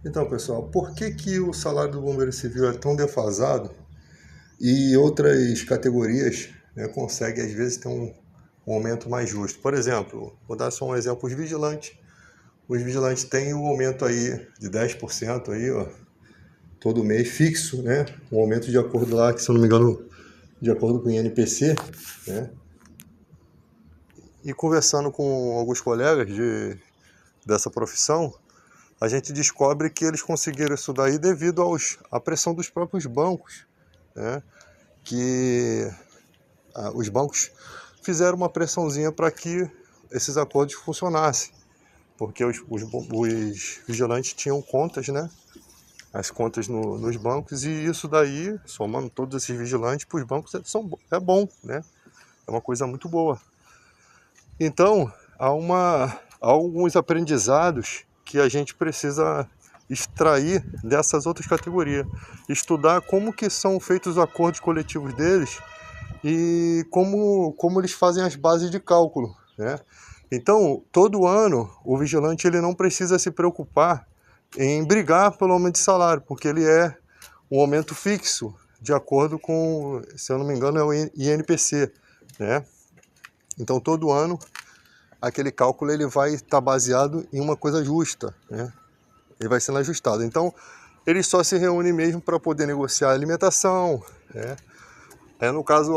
Então, pessoal, por que que o salário do bombeiro civil é tão defasado e outras categorias, né, conseguem às vezes ter um aumento mais justo? Por exemplo, vou dar só um exemplo, os vigilantes. Os vigilantes têm um aumento aí de 10% aí, ó, todo mês fixo, né? Um aumento de acordo lá, que se eu não me engano, de acordo com o INPC, né? E conversando com alguns colegas dessa profissão, a gente descobre que eles conseguiram isso daí devido à pressão dos próprios bancos, né? Que os bancos fizeram uma pressãozinha para que esses acordos funcionassem, porque os vigilantes tinham contas, né? As contas nos bancos, e isso daí, somando todos esses vigilantes para os bancos, é bom, né? É uma coisa muito boa. Então, há alguns aprendizados que a gente precisa extrair dessas outras categorias. Estudar como que são feitos os acordos coletivos deles e como eles fazem as bases de cálculo, né? Então, todo ano, o vigilante ele não precisa se preocupar em brigar pelo aumento de salário, porque ele é um aumento fixo, de acordo com, se eu não me engano, é o INPC, né? Então, todo ano, aquele cálculo ele vai estar baseado em uma coisa justa, né? Ele vai sendo ajustado. Então, ele só se reúne mesmo para poder negociar a alimentação, né? No caso,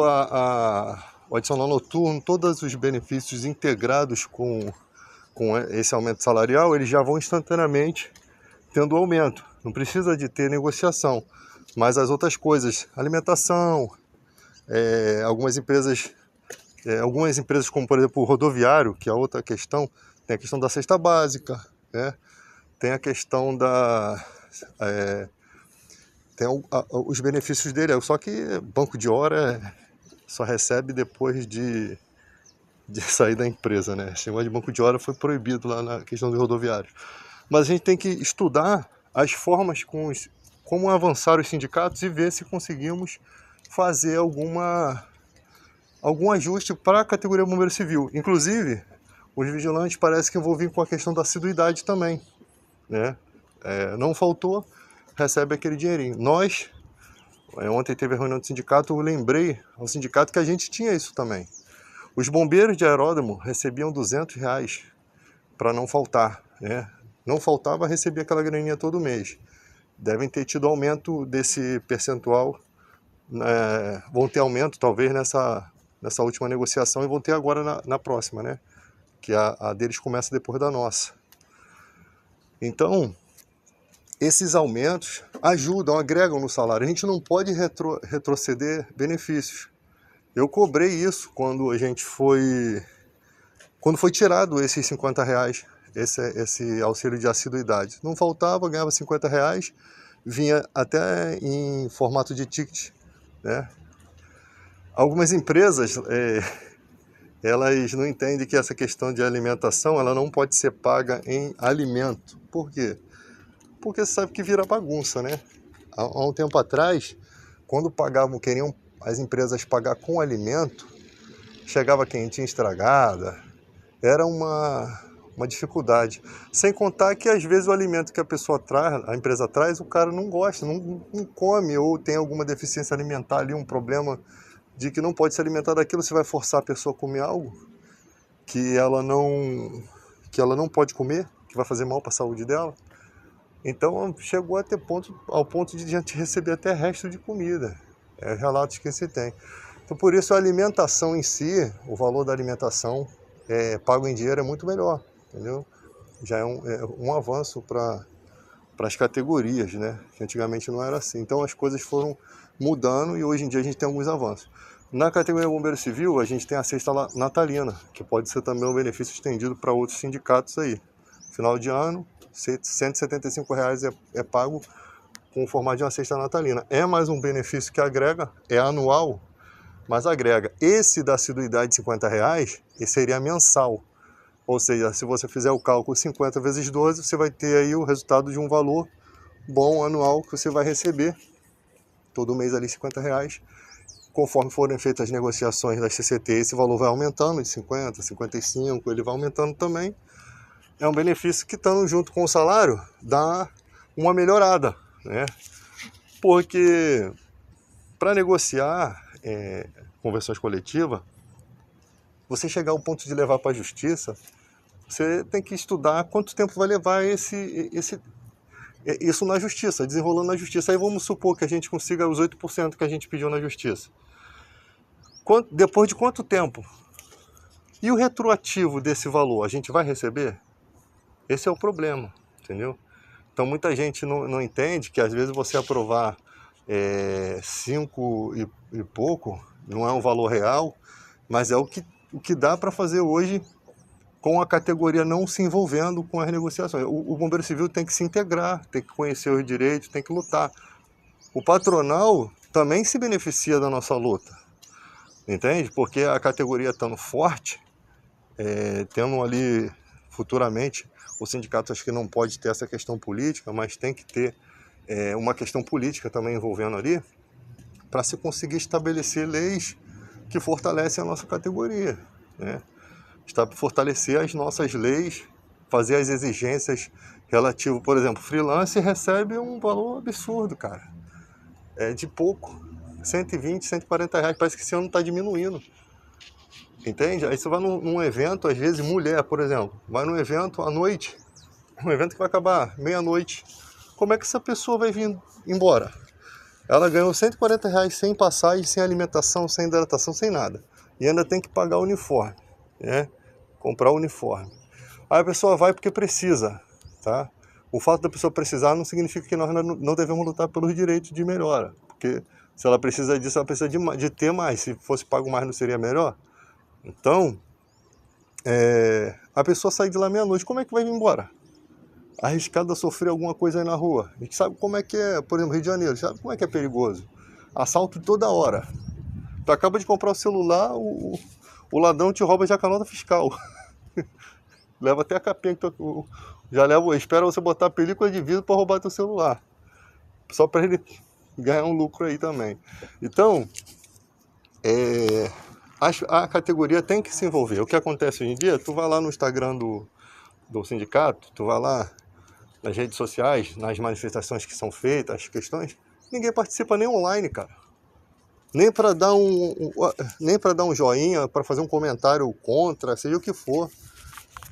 o adicional noturno, todos os benefícios integrados com esse aumento salarial, eles já vão instantaneamente tendo aumento. Não precisa de ter negociação. Mas as outras coisas, alimentação, algumas empresas como, por exemplo, o rodoviário, que é outra questão, tem a questão da cesta básica, né? Tem a questão tem os benefícios dele, só que banco de hora só recebe depois de sair da empresa, né? Esse negócio de banco de hora foi proibido lá na questão do rodoviário. Mas a gente tem que estudar as formas como avançar os sindicatos e ver se conseguimos fazer algum ajuste para a categoria bombeiro civil. Inclusive, os vigilantes parece que vão vir com a questão da assiduidade também, né? Não faltou, recebe aquele dinheirinho. Nós, ontem teve a reunião do sindicato, eu lembrei ao sindicato que a gente tinha isso também. Os bombeiros de aeródromo recebiam R$ 200 para não faltar, né? Não faltava, recebia aquela graninha todo mês. Devem ter tido aumento desse percentual, vão ter aumento talvez nessa última negociação e vão ter agora na próxima, né? Que a deles começa depois da nossa. Então, esses aumentos ajudam, agregam no salário. A gente não pode retroceder benefícios. Eu cobrei isso quando foi tirado esses R$ 50, esse auxílio de assiduidade. Não faltava, ganhava R$ 50, vinha até em formato de ticket, né? Algumas empresas, elas não entendem que essa questão de alimentação, ela não pode ser paga em alimento. Por quê? Porque você sabe que vira bagunça, né? Há um tempo atrás, quando queriam as empresas pagar com alimento, chegava quentinha estragada, era uma dificuldade. Sem contar que às vezes o alimento que a empresa traz, o cara não gosta, não come, ou tem alguma deficiência alimentar ali, um problema de que não pode se alimentar daquilo. Você vai forçar a pessoa a comer algo que ela não pode comer, que vai fazer mal para a saúde dela. Então chegou ao ponto de a gente receber até resto de comida. Relatos que se tem. Então por isso a alimentação em si, o valor da alimentação pago em dinheiro é muito melhor, entendeu? Já é um avanço para as categorias, né? Que antigamente não era assim. Então as coisas foram mudando e hoje em dia a gente tem alguns avanços. Na categoria bombeiro civil, a gente tem a cesta natalina, que pode ser também um benefício estendido para outros sindicatos aí. Final de ano, R$ 175 é pago com o formato de uma cesta natalina. É mais um benefício que agrega, é anual, mas agrega. Esse da assiduidade de R$ 50, esse seria mensal. Ou seja, se você fizer o cálculo 50 vezes 12, você vai ter aí o resultado de um valor bom anual que você vai receber todo mês ali R$ 50. Conforme forem feitas as negociações da CCT, esse valor vai aumentando de 50, 55, ele vai aumentando também. É um benefício que, estando junto com o salário, dá uma melhorada, né? Porque para negociar convenções coletivas, você chegar ao ponto de levar para a justiça, você tem que estudar quanto tempo vai levar isso na justiça, desenrolando na justiça. Aí vamos supor que a gente consiga os 8% que a gente pediu na justiça. Depois de quanto tempo? E o retroativo desse valor, a gente vai receber? Esse é o problema, entendeu? Então muita gente não entende que às vezes você aprovar 5 e pouco, não é um valor real, mas é o que dá para fazer hoje com a categoria não se envolvendo com as negociações. O bombeiro civil tem que se integrar, tem que conhecer os direitos, tem que lutar. O patronal também se beneficia da nossa luta, entende? Porque a categoria estando forte, tendo ali futuramente, o sindicato acho que não pode ter essa questão política, mas tem que ter uma questão política também envolvendo ali, para se conseguir estabelecer leis que fortalecem a nossa categoria, né? Fortalecer as nossas leis, fazer as exigências relativas, por exemplo, freelance recebe um valor absurdo, cara. É de pouco, 120, 140 reais, parece que esse ano está diminuindo. Entende? Aí você vai num evento, às vezes mulher, por exemplo, vai num evento à noite, um evento que vai acabar meia-noite. Como é que essa pessoa vai vir embora? Ela ganhou 140 reais sem passagem, sem alimentação, sem hidratação, sem nada. E ainda tem que pagar o uniforme, né? Comprar o uniforme. Aí a pessoa vai porque precisa, tá? O fato da pessoa precisar não significa que nós não devemos lutar pelos direitos de melhora. Porque se ela precisa disso, ela precisa de ter mais. Se fosse pago mais, não seria melhor? Então, a pessoa sai de lá meia-noite, como é que vai vir embora? Arriscado a sofrer alguma coisa aí na rua. A gente sabe como é que é, por exemplo, Rio de Janeiro, sabe como é que é perigoso? Assalto toda hora. Tu acaba de comprar o celular, o ladrão te rouba já com a nota fiscal. Leva até a capinha que espera você botar a película de vidro para roubar teu celular. Só para ele ganhar um lucro aí também. Então, a categoria tem que se envolver. O que acontece hoje em dia, tu vai lá no Instagram do sindicato, tu vai lá nas redes sociais, nas manifestações que são feitas, as questões, ninguém participa nem online, cara. Nem para dar um joinha, para fazer um comentário contra, seja o que for.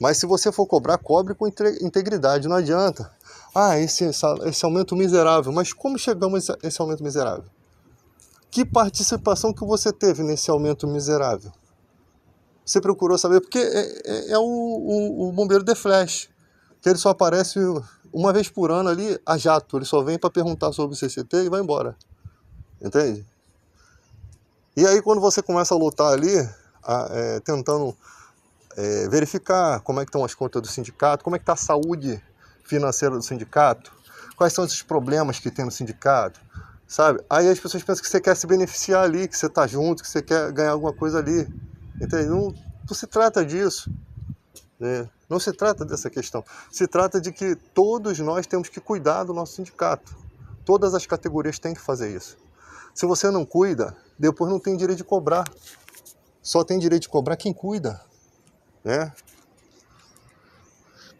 Mas se você for cobrar, cobre com integridade, não adianta. Esse aumento miserável. Mas como chegamos a esse aumento miserável? Que participação que você teve nesse aumento miserável? Você procurou saber? Porque é o bombeiro de flash, que ele só aparece uma vez por ano ali a jato. Ele só vem para perguntar sobre o CCT e vai embora. Entende? E aí quando você começa a lutar ali, tentando verificar como é que estão as contas do sindicato, como é que está a saúde financeira do sindicato, quais são esses problemas que tem no sindicato, sabe? Aí as pessoas pensam que você quer se beneficiar ali, que você está junto, que você quer ganhar alguma coisa ali. Entende? Não se trata disso, né? Não se trata dessa questão. Se trata de que todos nós temos que cuidar do nosso sindicato. Todas as categorias têm que fazer isso. Se você não cuida, depois não tem direito de cobrar. Só tem direito de cobrar quem cuida, né?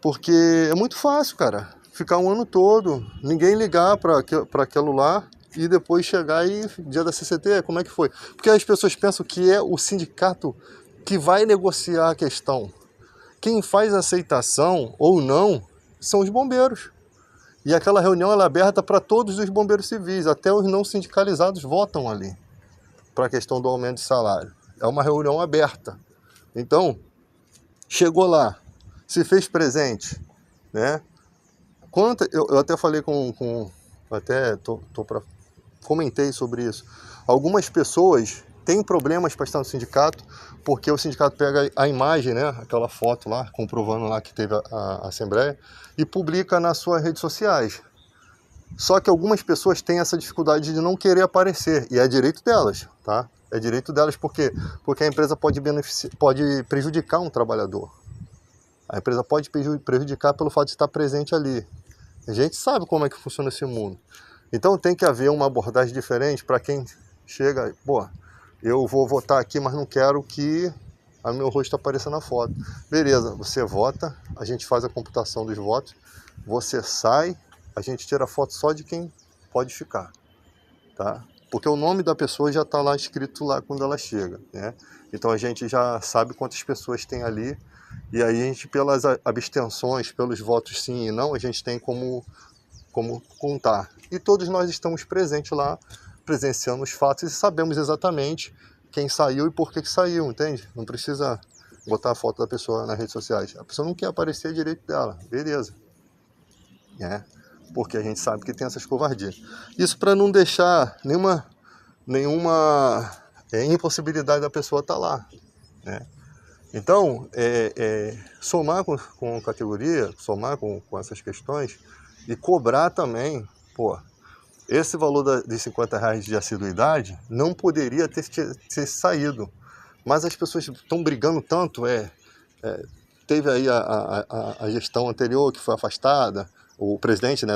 Porque é muito fácil, cara, ficar um ano todo, ninguém ligar para aquilo lá e depois chegar e dia da CCT, como é que foi? Porque as pessoas pensam que é o sindicato que vai negociar a questão. Quem faz a aceitação ou não são os bombeiros. E aquela reunião ela é aberta para todos os bombeiros civis, até os não sindicalizados votam ali para a questão do aumento de salário. É uma reunião aberta. Então, chegou lá, se fez presente, né? Eu até falei comentei sobre isso. Algumas pessoas têm problemas para estar no sindicato, porque o sindicato pega a imagem, né, aquela foto lá, comprovando lá que teve a assembleia, e publica nas suas redes sociais. Só que algumas pessoas têm essa dificuldade de não querer aparecer, e é direito delas, tá? É direito delas porque a empresa pode prejudicar um trabalhador. A empresa pode prejudicar pelo fato de estar presente ali. A gente sabe como é que funciona esse mundo. Então tem que haver uma abordagem diferente para quem chega, eu vou votar aqui, mas não quero que o meu rosto apareça na foto. Beleza, você vota, a gente faz a computação dos votos, você sai, a gente tira foto só de quem pode ficar, tá? Porque o nome da pessoa já está lá escrito lá quando ela chega, né? Então a gente já sabe quantas pessoas tem ali, e aí a gente, pelas abstenções, pelos votos sim e não, a gente tem como contar. E todos nós estamos presentes lá, presenciando os fatos e sabemos exatamente quem saiu e por que saiu, entende? Não precisa botar a foto da pessoa nas redes sociais. A pessoa não quer aparecer, é direito dela, beleza. Né? Porque a gente sabe que tem essas covardias. Isso para não deixar nenhuma impossibilidade da pessoa estar lá, né? Então, somar com categoria, somar com essas questões e cobrar também, pô, esse valor de R$50 de assiduidade não poderia ter saído, mas as pessoas estão brigando tanto, teve aí a gestão anterior que foi afastada, o presidente, né,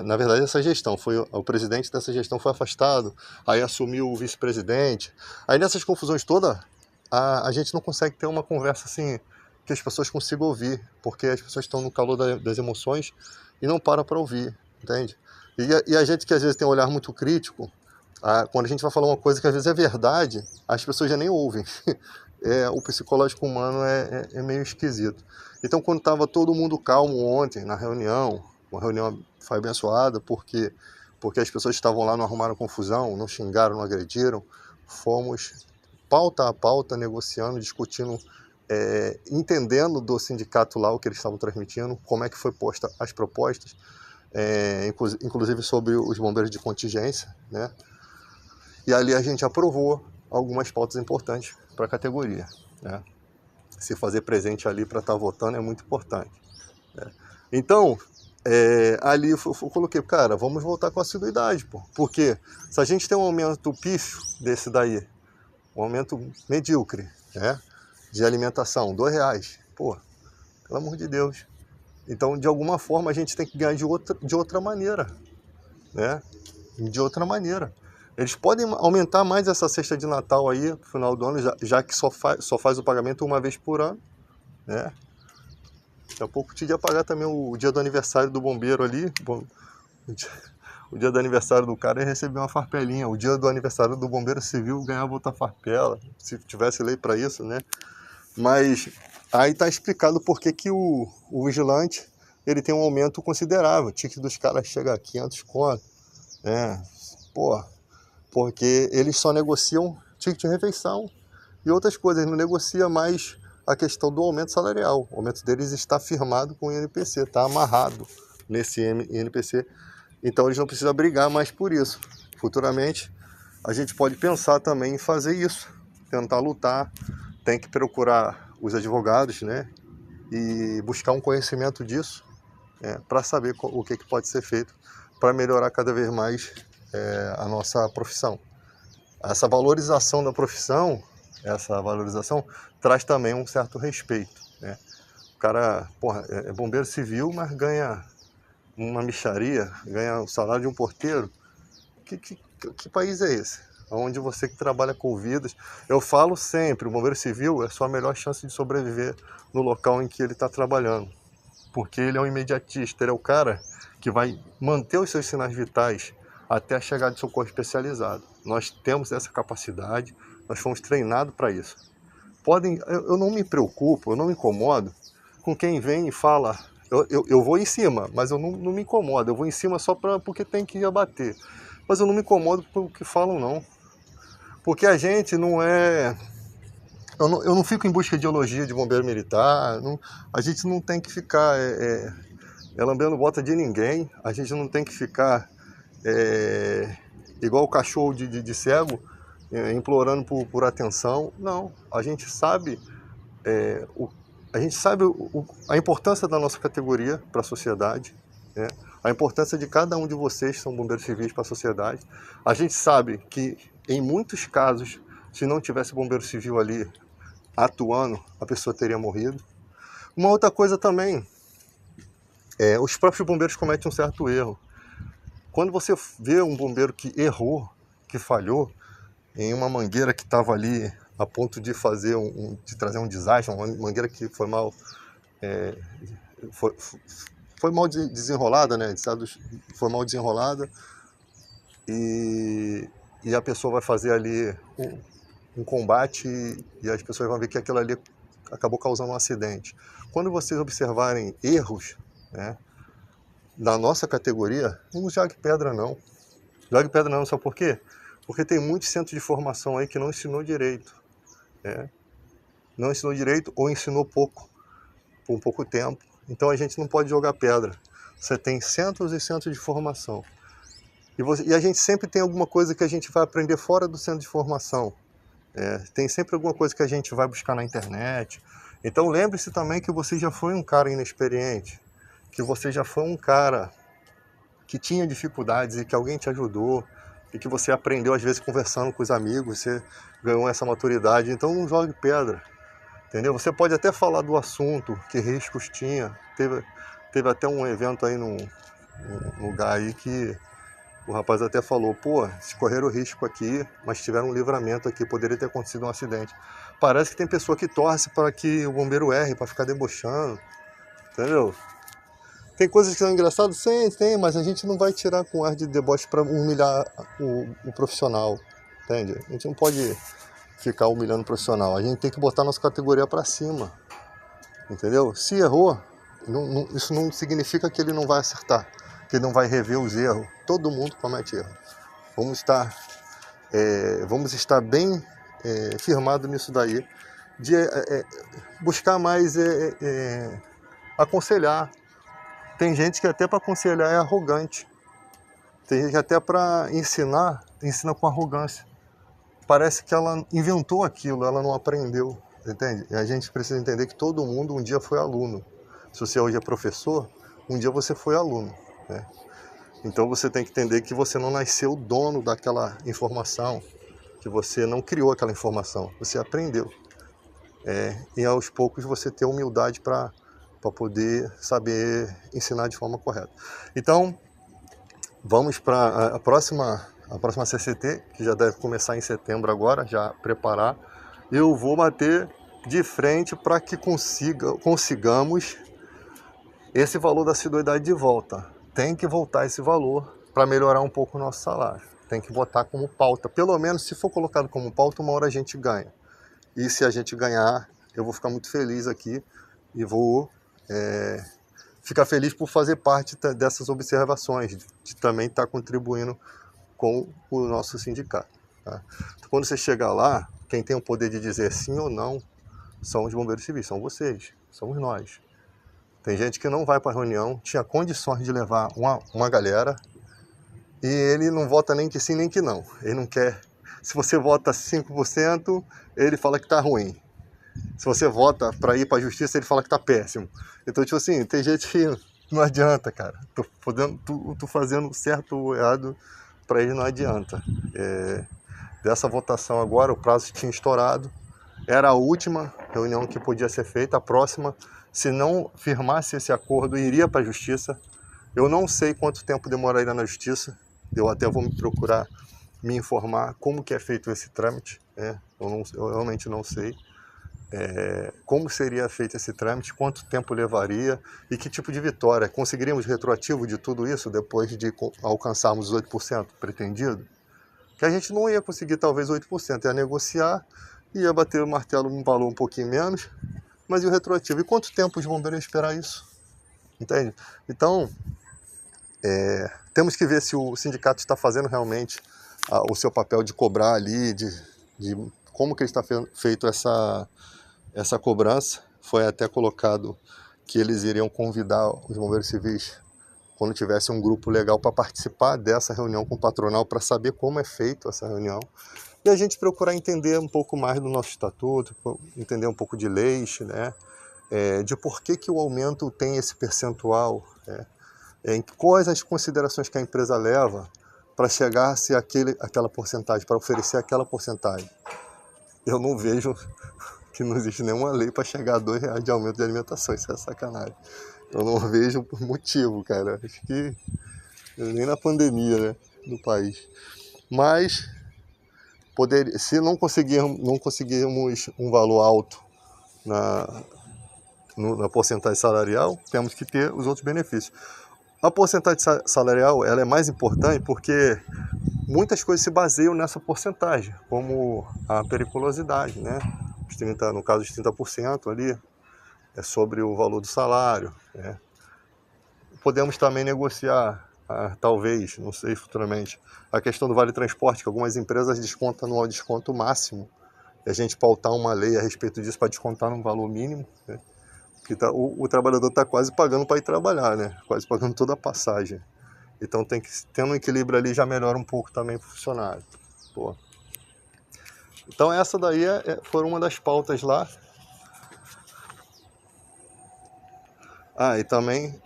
na verdade essa gestão, foi o presidente dessa gestão foi afastado, aí assumiu o vice-presidente, aí nessas confusões todas, a gente não consegue ter uma conversa assim, que as pessoas consigam ouvir, porque as pessoas estão no calor das emoções e não param para ouvir, entende? E a gente que às vezes tem um olhar muito crítico, quando a gente vai falar uma coisa que às vezes é verdade, as pessoas já nem ouvem. O psicológico humano é meio esquisito. Então, quando estava todo mundo calmo ontem na reunião, uma reunião foi abençoada, porque as pessoas estavam lá, não arrumaram confusão, não xingaram, não agrediram, fomos pauta a pauta, negociando, discutindo, entendendo do sindicato lá o que eles estavam transmitindo, como é que foi posta as propostas, inclusive sobre os bombeiros de contingência, né? E ali a gente aprovou algumas pautas importantes para a categoria, né? Se fazer presente ali para estar votando é muito importante, né? Então, ali eu coloquei, cara, vamos voltar com a assiduidade, pô. Porque se a gente tem um aumento pífio desse daí, um aumento medíocre, né, de alimentação, R$2, pô, pelo amor de Deus. Então, de alguma forma, a gente tem que ganhar de outra maneira, né? De outra maneira. Eles podem aumentar mais essa cesta de Natal aí, no final do ano, já que só faz o pagamento uma vez por ano, né? Daqui a pouco podia pagar também o dia do aniversário do bombeiro ali, o dia do aniversário do cara e receber uma farpelinha. O dia do aniversário do bombeiro civil ganhava outra farpela, se tivesse lei para isso, né? Mas aí tá explicado por que o vigilante ele tem um aumento considerável. O ticket dos caras chega a 500 conto, né? Pô, porque eles só negociam ticket de refeição e outras coisas, não negocia mais a questão do aumento salarial. O aumento deles está firmado com o INPC, está amarrado nesse INPC. Então eles não precisam brigar mais por isso. Futuramente a gente pode pensar também em fazer isso, tentar lutar, tem que procurar os advogados, né, e buscar um conhecimento disso, para saber o que pode ser feito para melhorar cada vez mais a nossa profissão. Essa valorização da profissão, traz também um certo respeito, né? O cara, porra, é bombeiro civil, mas ganha uma mixaria, ganha o salário de um porteiro. Que país é esse? Onde você que trabalha com vidas... Eu falo sempre, o bombeiro civil é a sua melhor chance de sobreviver no local em que ele está trabalhando. Porque ele é um imediatista, ele é o cara que vai manter os seus sinais vitais até a chegada de socorro especializado. Nós temos essa capacidade, nós fomos treinados para isso. Eu não me preocupo, eu não me incomodo com quem vem e fala, eu vou em cima, mas eu não me incomodo, eu vou em cima só porque tem que abater. Mas eu não me incomodo com o que falam, não. Porque a gente não é... Eu não fico em busca de elogio de bombeiro militar, a gente não tem que ficar lambendo bota de ninguém, a gente não tem que ficar igual o cachorro de cego, implorando por atenção. Não, a gente sabe a importância da nossa categoria para a sociedade, né? A importância de cada um de vocês que são bombeiros civis para a sociedade. A gente sabe que, em muitos casos, se não tivesse bombeiro civil ali atuando, a pessoa teria morrido. Uma outra coisa também, os próprios bombeiros cometem um certo erro. Quando você vê um bombeiro que errou, que falhou, em uma mangueira que estava ali a ponto de trazer um desastre, uma mangueira que foi mal, foi mal desenrolada, né? Foi mal desenrolada e a pessoa vai fazer ali um combate e as pessoas vão ver que aquilo ali acabou causando um acidente. Quando vocês observarem erros, né, na nossa categoria, não jogue pedra não. Jogue pedra não, sabe por quê? Porque tem muitos centros de formação aí que não ensinou direito. Né? Não ensinou direito ou ensinou pouco, por pouco tempo. Então a gente não pode jogar pedra. Você tem centros e centros de formação. E a gente sempre tem alguma coisa que a gente vai aprender fora do centro de formação. Tem sempre alguma coisa que a gente vai buscar na internet. Então lembre-se também que você já foi um cara inexperiente, que você já foi um cara que tinha dificuldades e que alguém te ajudou, e que você aprendeu às vezes conversando com os amigos, você ganhou essa maturidade. Então não jogue pedra, entendeu? Você pode até falar do assunto, que riscos tinha. Teve até um evento aí num lugar aí que o rapaz até falou, pô, se correram risco aqui, mas tiveram um livramento aqui, poderia ter acontecido um acidente. Parece que tem pessoa que torce para que o bombeiro erre, para ficar debochando, entendeu? Tem coisas que são engraçadas? Sim, tem, mas a gente não vai tirar com ar de deboche para humilhar o profissional, entende? A gente não pode ficar humilhando o profissional, a gente tem que botar nossa categoria para cima, entendeu? Se errou, isso não significa que ele não vai acertar, que ele não vai rever os erros. Todo mundo comete erro. Vamos estar bem firmado nisso daí, de buscar mais aconselhar. Tem gente que até para aconselhar é arrogante. Tem gente que até para ensinar, ensina com arrogância. Parece que ela inventou aquilo, ela não aprendeu, entende? E a gente precisa entender que todo mundo um dia foi aluno. Se você hoje é professor, um dia você foi aluno, né? Então você tem que entender que você não nasceu dono daquela informação, que você não criou aquela informação, você aprendeu. E aos poucos você ter humildade para poder saber ensinar de forma correta. Então, vamos para a próxima CCT, que já deve começar em setembro agora, já preparar. Eu vou bater de frente para que consigamos esse valor da assiduidade de volta. Tem que voltar esse valor para melhorar um pouco o nosso salário. Tem que botar como pauta. Pelo menos, se for colocado como pauta, uma hora a gente ganha. E se a gente ganhar, eu vou ficar muito feliz aqui e vou ficar feliz por fazer parte dessas observações, de também estar contribuindo com o nosso sindicato. Tá? Então, quando você chegar lá, quem tem o poder de dizer sim ou não são os bombeiros civis, são vocês, somos nós. Tem gente que não vai para a reunião, tinha condições de levar uma galera e ele não vota nem que sim nem que não. Ele não quer. Se você vota 5%, ele fala que está ruim. Se você vota para ir para a justiça, ele fala que está péssimo. Então, tipo assim, tem gente que não adianta, cara. Tô fazendo certo ou errado, para ele não adianta. Dessa votação agora, o prazo tinha estourado. Era a última reunião que podia ser feita. A próxima, se não firmasse esse acordo, iria para a justiça. Eu não sei quanto tempo demoraria na justiça. Eu até vou me procurar me informar como que é feito esse trâmite. Eu realmente não sei. Como seria feito esse trâmite, quanto tempo levaria e que tipo de vitória. Conseguiríamos retroativo de tudo isso depois de alcançarmos os 8% pretendido? Que a gente não ia conseguir talvez 8%, ia negociar, ia bater o martelo num valor um pouquinho menos, mas e o retroativo? E quanto tempo os bombeiros iam esperar isso? Entende? Então, temos que ver se o sindicato está fazendo realmente o seu papel de cobrar ali, de como que ele está feito essa cobrança. Foi até colocado que eles iriam convidar os bombeiros civis quando tivesse um grupo legal para participar dessa reunião com o patronal, para saber como é feito essa reunião. E a gente procurar entender um pouco mais do nosso estatuto, entender um pouco de leis, né? De por que o aumento tem esse percentual, em quais as considerações que a empresa leva para chegar a ser aquela porcentagem, para oferecer aquela porcentagem. Eu não vejo que não existe nenhuma lei para chegar a R$2 de aumento de alimentação, isso é sacanagem. Eu não vejo motivo, cara. Acho que nem na pandemia, né, do país. Mas se não conseguirmos um valor alto na porcentagem salarial, temos que ter os outros benefícios. A porcentagem salarial ela é mais importante porque muitas coisas se baseiam nessa porcentagem, como a periculosidade, né? No caso, os 30% ali é sobre o valor do salário, né? Podemos também negociar, talvez, não sei, futuramente, a questão do vale transporte, que algumas empresas descontam no desconto máximo, e a gente pautar uma lei a respeito disso para descontar num valor mínimo, né? Porque o trabalhador está quase pagando para ir trabalhar, né? Quase pagando toda a passagem. Então tendo um equilíbrio ali já melhora um pouco também para o funcionário. Pô. Então essa daí foi uma das pautas lá. E também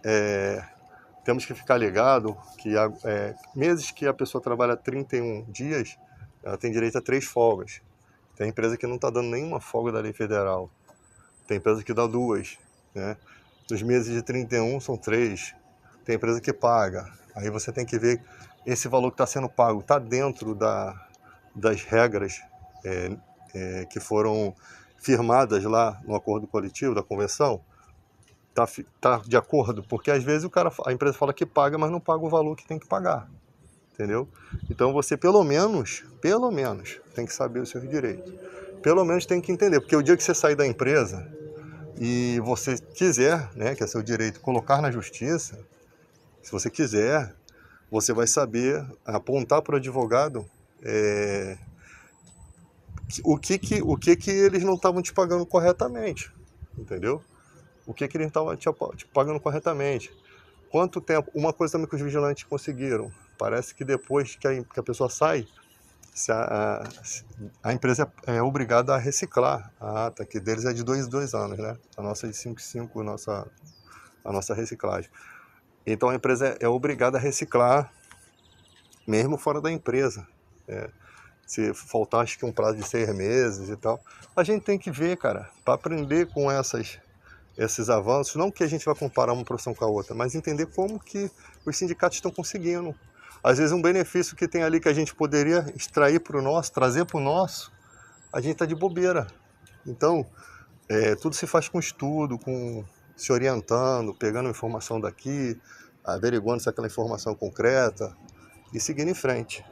temos que ficar ligado que meses que a pessoa trabalha 31 dias, ela tem direito a 3 folgas. Tem empresa que não está dando nenhuma folga da lei federal. Tem empresa que dá 2, né? Nos meses de 31 são 3. Tem empresa que paga. Aí você tem que ver esse valor que está sendo pago está dentro das regras que foram firmadas lá no acordo coletivo da convenção. Tá de acordo? Porque às vezes a empresa fala que paga, mas não paga o valor que tem que pagar. Entendeu? Então você pelo menos, tem que saber os seus direitos. Pelo menos tem que entender, porque o dia que você sair da empresa e você quiser, né, que é seu direito, colocar na justiça, se você quiser, você vai saber apontar para o advogado o que eles não estavam te pagando corretamente, entendeu? O que eles estavam te pagando corretamente. Quanto tempo? Uma coisa também que os vigilantes conseguiram, parece que depois que a pessoa sai, a empresa é obrigada a reciclar a ata, que deles é de 2 anos, né? A nossa é de 5 em 5, a nossa reciclagem. Então a empresa é obrigada a reciclar, mesmo fora da empresa. Se faltar, acho que um prazo de 6 meses e tal. A gente tem que ver, cara, para aprender com esses avanços, não que a gente vai comparar uma profissão com a outra, mas entender como que os sindicatos estão conseguindo. Às vezes um benefício que tem ali que a gente poderia extrair para o nosso, trazer para o nosso, a gente está de bobeira. Então, tudo se faz com estudo, se orientando, pegando informação daqui, averiguando se aquela informação é concreta e seguindo em frente.